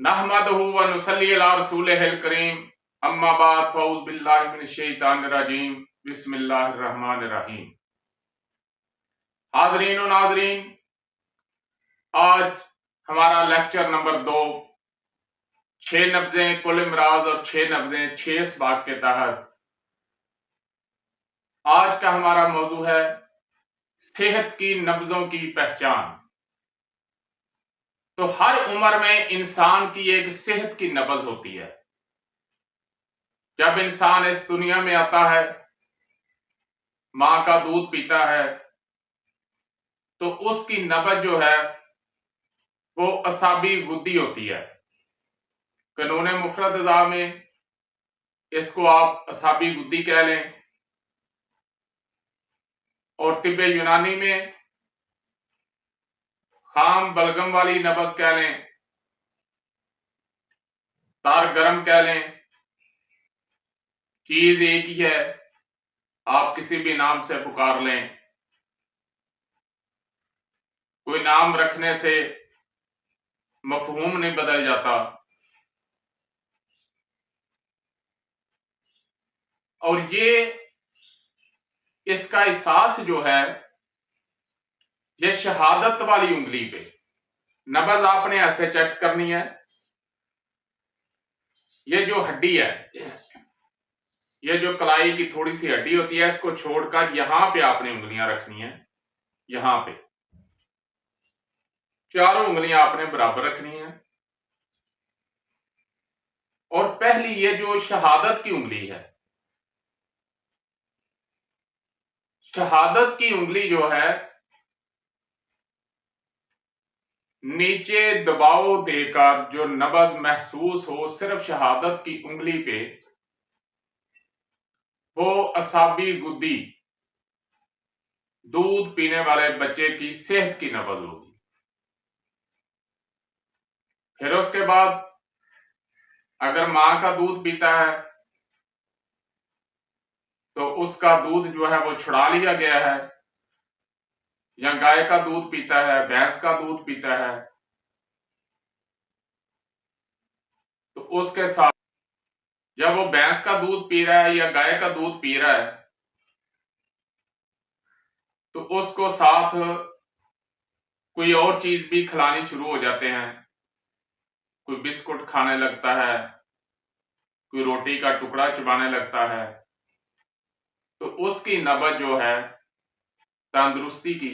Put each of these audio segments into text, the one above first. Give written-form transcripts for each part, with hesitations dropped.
नहमदहु व नुसल्ली अला रसूलिहिल करीम अम्मा बाद फऊज़ बिल्लाहि मिनश शैतानिर रजीम बिस्मिल्लाहिर रहमानिर रहीम। हाज़रीन व नाज़रीन, आज हमारा लेक्चर नंबर 2 6 नब्ज़ें कुल इमराज और 6 नब्ज़ें 6 इसबाक के तहत आज का हमारा मौजू है सेहत की नब्ज़ों की पहचान। तो हर उम्र में इंसान की एक सेहत की नब्ज़ होती है। जब इंसान इस दुनिया में आता है, माँ का दूध पीता है, तो उसकी नब्ज़ जो है वो असाबी गुद्दी होती है। कानून मुफरद अज़ा में इसको आप असाबी गुद्दी कह लें, और तिब्बे यूनानी में खाम बलगम वाली नब्ज़ कह लें, तार गरम कह लें, चीज एक ही है, आप किसी भी नाम से पुकार लें। कोई नाम रखने से मफहूम नहीं बदल जाता। और ये इसका एहसास जो है ये शहादत वाली उंगली पे नब्ज़ आपने ऐसे चेक करनी है। ये जो हड्डी है, ये जो कलाई की थोड़ी सी हड्डी होती है, इसको छोड़कर यहां पे आपने उंगलियां रखनी है। यहां पे चारों उंगलियां आपने बराबर रखनी है। और पहली ये जो शहादत की उंगली है, शहादत की उंगली जो है नीचे दबाव देकर जो नब्ज़ महसूस हो सिर्फ शहादत की उंगली पे, वो असाबी गुद्दी दूध पीने वाले बच्चे की सेहत की नब्ज़ होगी। फिर उसके बाद अगर मां का दूध पीता है तो उसका दूध जो है वो छुड़ा लिया गया है, या गाय का दूध पीता है, भैंस का दूध पीता है, तो उसके साथ जब वो भैंस का दूध पी रहा है या गाय का दूध पी रहा है, तो उसको साथ कोई और चीज भी खिलानी शुरू हो जाते हैं। कोई बिस्कुट खाने लगता है, कोई रोटी का टुकड़ा चबाने लगता है, तो उसकी नब्ज़ जो है तंदुरुस्ती की,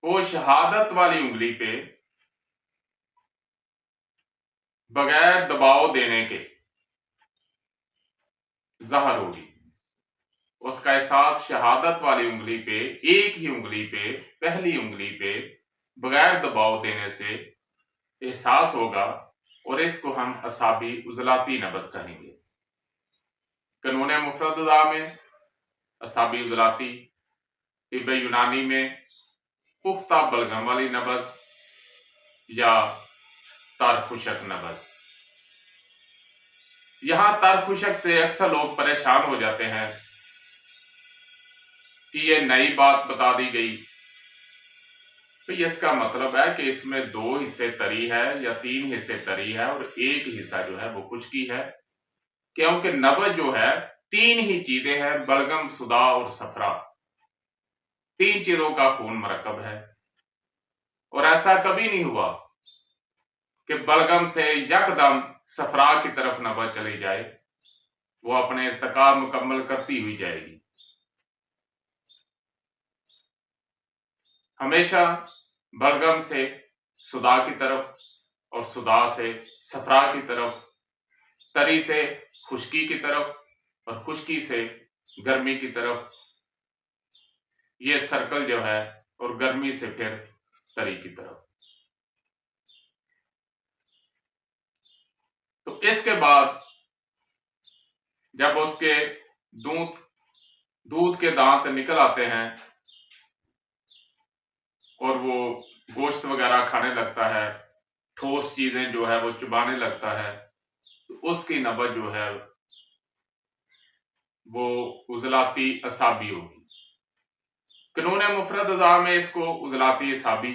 वो शहादत वाली उंगली पे बगैर दबाव देने के ज़हर होगी। उसका एहसास शहादत वाली उंगली पे, एक ही उंगली पे, पहली उंगली पे बगैर दबाव देने से एहसास होगा, और इसको हम असाबी उजलाती नब्ज़ कहेंगे। कानून मुफरदा में असाबी उजलाती, तिब्बे यूनानी में पुख्ता बलगम वाली नब्ज़ या तारखुशक नब्ज़। यहां तारखुशक से अक्सर लोग परेशान हो जाते हैं कि ये नई बात बता दी गई। तो इसका मतलब है कि इसमें 2 हिस्से तरी है या 3 हिस्से तरी है और एक हिस्सा जो है वो खुश्की है, क्योंकि नब्ज़ जो है 3 ही चीजें हैं, बलगम, सुदा और सफरा। 3 चीजों का खून मरकब है। और ऐसा कभी नहीं हुआ कि बलगम से यकदम सफरा की तरफ नब्ज़ चली जाए, वो अपने इर्तिकाब मुकम्मल करती हुई जाएगी। हमेशा बलगम से सुदा की तरफ और सुदा से सफरा की तरफ, तरी से खुश्की की तरफ और खुश्की से गर्मी की तरफ, ये सर्कल जो है, और गर्मी से फिर तरी की तरफ। तो इसके बाद जब उसके दूध दूध के दांत निकल आते हैं और वो गोश्त वगैरह खाने लगता है, ठोस चीजें जो है वो चबाने लगता है, तो उसकी नब्ज़ जो है वो उजलाती असाबी होगी। कानून मुफरद अज़ा में इसको उजलाती असाबी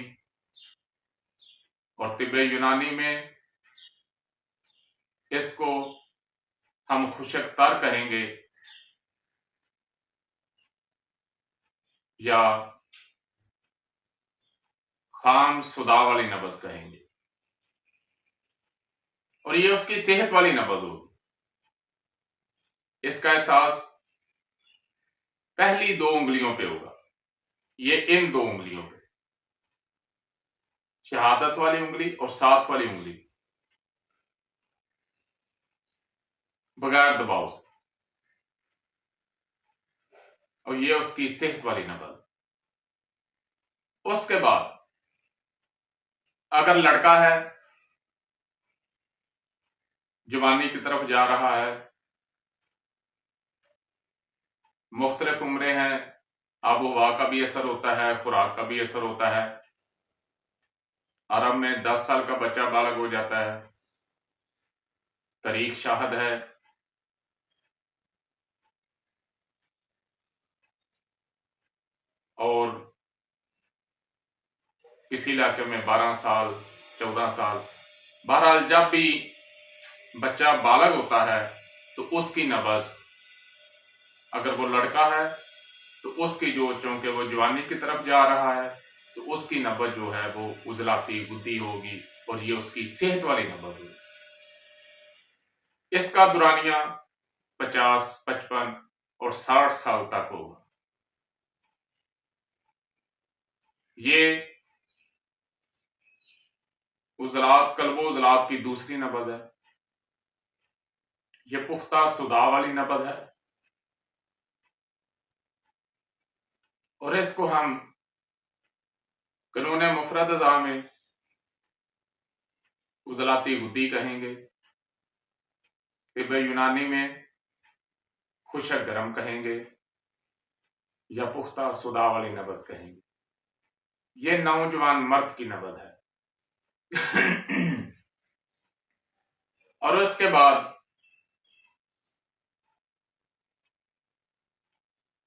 और तिब्बे यूनानी में इसको हम खुशक तर कहेंगे या खाम सुदा वाली नब्ज कहेंगे, और ये उसकी सेहत वाली नब्ज होगी। इसका एहसास पहली 2 उंगलियों पे होगा, ये इन 2 उंगलियों पे, शहादत वाली उंगली और साथ वाली उंगली, बगैर दबाव से, और ये उसकी सेहत वाली नब्ज। उसके बाद अगर लड़का है, जवानी की तरफ जा रहा है, मुख्तलिफ उम्रें हैं, आबो हवा का भी असर होता है, खुराक का भी असर होता है। अरब में 10 साल का बच्चा बालग हो जाता है, तरीक शाहद है, और किसी इलाके में 12 साल, 14 साल। बहरहाल जब भी बच्चा बालग होता है तो उसकी नब्ज, अगर वो लड़का है तो उसकी जो, चूंकि वो जवानी की तरफ जा रहा है, तो उसकी नब्ज जो है वो उजलाती गुद्दी होगी, और ये उसकी सेहत वाली नब्ज होगी। इसका दुरानिया 50, 55 और 60 साल तक होगा। ये उजलात, कल्बो उजलात की दूसरी नब्ज है। ये पुख्ता सुदा वाली नब्ज है, और इसको हम कानून मुफरद अदा में उजलाती गुद्दी कहेंगे, तिब्बे यूनानी में खुशक गरम कहेंगे, या पुख्ता सुदा वाली नब्ज कहेंगे। ये नौजवान मर्द की नब्ज है। और उसके बाद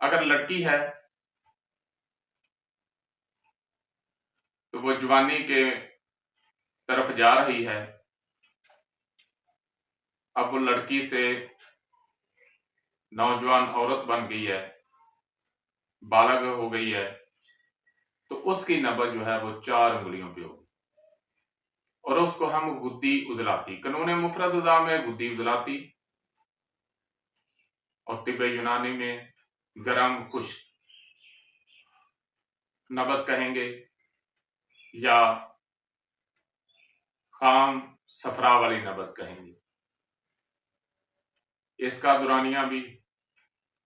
अगर लड़की है तो वो जवानी के तरफ जा रही है, अब वो लड़की से नौजवान औरत बन गई है, बालग हो गई है, तो उसकी नब्ज जो है वो 4 उंगलियों पे होगी, और उसको हम गुद्दी उजलाती, कानून मुफरद अदा में गुद्दी उजलाती, और तिब्बे यूनानी में गरम खुश नब्ज कहेंगे, या खाम सफरा वाली नब्ज कहेंगे। इसका दुरानिया भी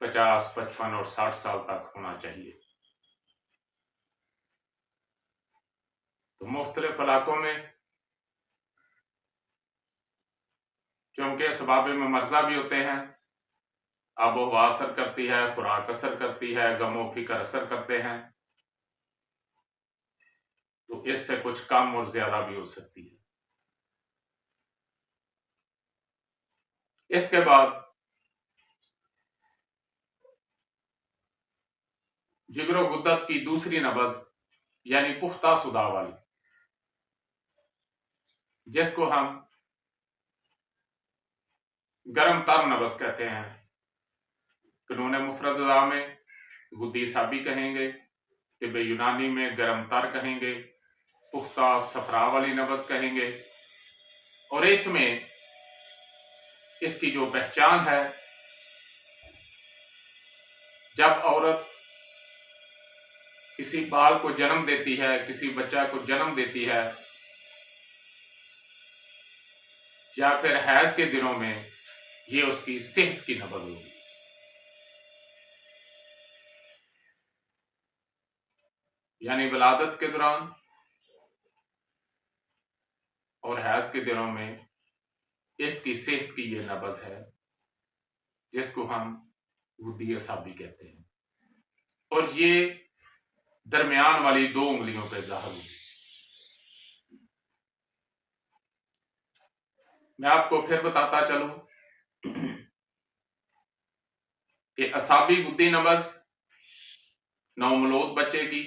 50, 55 और 60 साल तक होना चाहिए। तो मुख्तलिफ इलाकों में क्योंकि असबाब में मर्जा भी होते हैं, आबो हवा असर करती है, खुराक असर करती है, गमो फिक्र असर करते हैं, तो इससे कुछ कम और ज्यादा भी हो सकती है। इसके बाद जिगरो गुद्दत की दूसरी नब्ज, यानी पुख्ता सुदा वाली, जिसको हम गरम तर नब्ज कहते हैं, कानून मुफरद अदा में गुद्दी साबी कहेंगे, तिब्बे यूनानी में गरम तर कहेंगे, पुख्ता सफरा वाली नब्ज कहेंगे। और इसमें इसकी जो पहचान है, जब औरत किसी बाल को जन्म देती है, किसी बच्चा को जन्म देती है, या फिर हैज के दिनों में, ये उसकी सेहत की नब्ज होगी। यानी विलादत के दौरान और हैज के दिनों में इसकी सेहत की ये नब्ज है, जिसको हम गुद्दी असाबी कहते हैं, और ये दरमियान वाली 2 उंगलियों पे जाहिर होगी। मैं आपको फिर बताता चलूं कि असाबी गुद्दी नब्ज नवमौलूद बच्चे की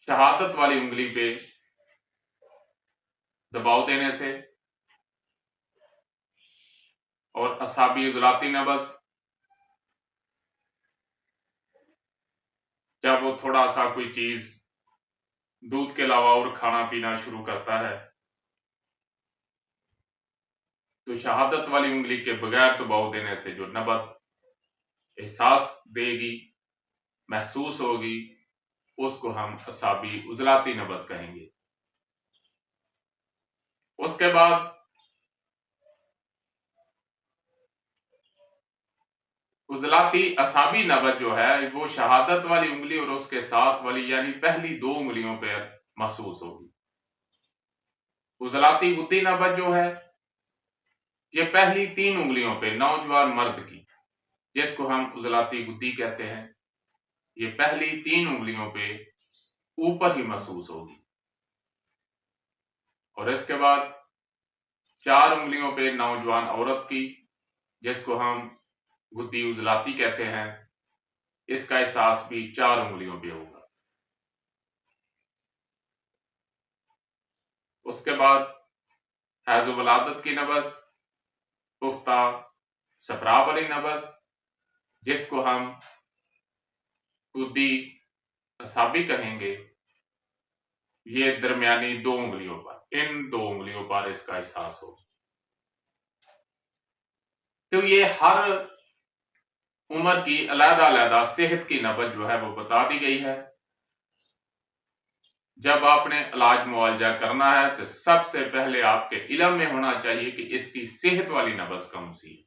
शहादत वाली उंगली पे दबाव देने से, और असाबी उजलाती नब्ज जब वो थोड़ा सा कोई चीज दूध के अलावा और खाना पीना शुरू करता है तो शहादत वाली उंगली के बगैर दबाव देने से जो नब्ज एहसास देगी, महसूस होगी, उसको हम असाबी उजलाती नब्ज कहेंगे। उसके बाद उजलाती असाबी नब्ज जो है वो शहादत वाली उंगली और उसके साथ वाली यानी पहली 2 उंगलियों पर महसूस होगी। उजलाती गुद्दी नब्ज जो है ये पहली 3 उंगलियों पे नौजवान मर्द की, जिसको हम उजलाती गुद्दी कहते हैं, ये पहली 3 उंगलियों पे ऊपर ही महसूस होगी। और इसके बाद 4 उंगलियों पे नौजवान औरत की, जिसको हम गुद्दी उजलाती कहते हैं, इसका एहसास भी 4 उंगलियों पे होगा। उसके बाद हैज़ वलादत की नब्ज, पुख्ता सफरा वाली नब्ज, जिसको हम गुद्दी असाबी कहेंगे, ये दरमियानी 2 उंगलियों पर, इन 2 उंगलियों पर इसका एहसास हो। तो ये हर उम्र की अलग-अलग सेहत की नब्ज जो है वो बता दी गई है। जब आपने इलाज मुआवजा करना है तो सबसे पहले आपके इल्म में होना चाहिए कि इसकी सेहत वाली नब्ज कौन सी है।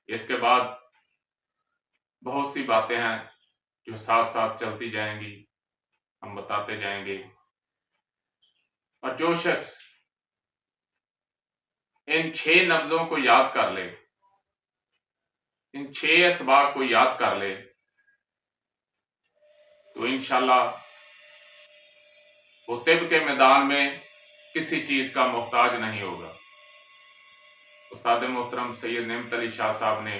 इसके बाद बहुत सी बातें हैं जो साथ साथ चलती जाएंगी, हम बताते जाएंगे। और जो शख्स इन 6 नब्जों को याद कर ले, इन 6 असबाब को याद कर ले, तो इंशाल्लाह वो तिब के मैदान में किसी चीज का मोहताज नहीं होगा। उस्ताद मोहतरम सैयद नेमत अली शाह साहब ने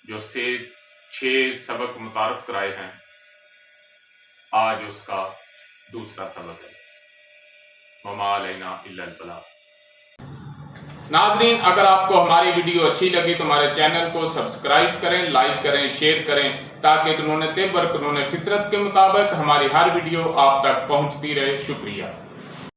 जो 6 सबक मुतारफ कराए हैं, आज उसका दूसरा सबक है। वमा अलैना इल्लल बलाग। नाज़रीन, अगर आपको हमारी वीडियो अच्छी लगी तो हमारे चैनल को सब्सक्राइब करें, लाइक करें, शेयर करें, ताकि कानून तिब और कानून फितरत के मुताबिक हमारी हर वीडियो आप तक पहुंचती रहे। शुक्रिया।